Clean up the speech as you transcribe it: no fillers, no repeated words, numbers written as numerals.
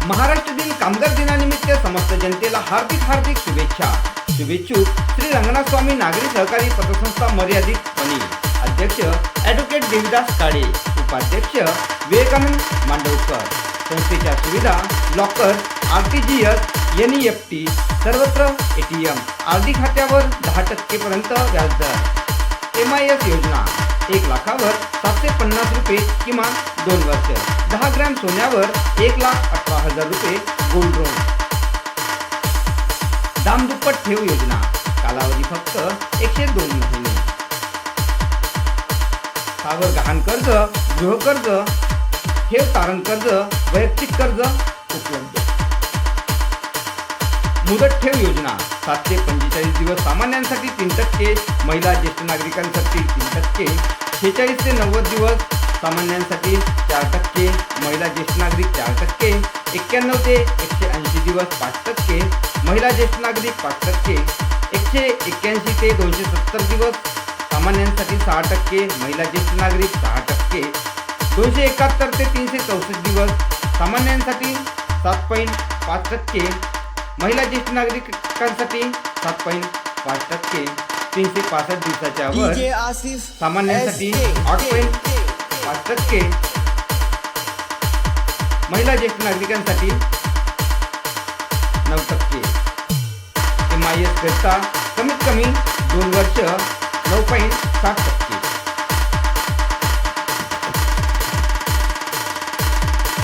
महाराष्ट्र दिन कामगार दिनानिमित्त समस्त जनतेला हार्दिक हार्दिक शुभेच्छा। शुभेच्छुक श्री रंगनाथ स्वामी नागरी सहकारी पतसंस्था मर्यादित पणी, अध्यक्ष ॲडव्होकेट देविदास काळे, उपाध्यक्ष विवेकानंद मांडवकर। संस्थेच्या सुविधा लॉकर, RTGS, NEFT, सर्वत्र ATM, RD खात्यावर 10% पर्यंत व्याजदर। MIS योजना 1 लाखावर 750 रुपये किमान 2 वर्ष, 10 ग्रॅम सोन्यावर 1,18,000 रुपये गोल्ड लोन। दाम दुप्पट ठेव योजना, कालावधी फक्त 102 महिने। सावर गहाण कर्ज, गृहकर्ज, ठेव तारण कर्ज, वैयक्तिक कर्ज उपलब्ध। मुदत ठेव योजना 7 ते 45 दिवस सामान्यांसाठी 3%, महिला ज्येष्ठ नागरिकांसाठी 3%, 46 ते 90 दिवस सामान्यांसाठी 4%, महिला ज्येष्ठ नागरिक 4%, 91 ते 180 दिवस 5%, महिला ज्येष्ठ नागरिक 5%, 181 ते 270 दिवस सामान्यांसाठी 6%, महिला ज्येष्ठ नागरिक 6%, 271 ते 364 दिवस सामान्यांसाठी 7.5%, महिला ज्येष्ठ नागरिकांसाठी 7.5%, 365 दिवसाच्या वर सामान्यांसाठी 8.5%, महिला ज्येष्ठ नागरिकांसाठी 9%। MIS करता कमीत कमी 2 वर्ष 9.7%।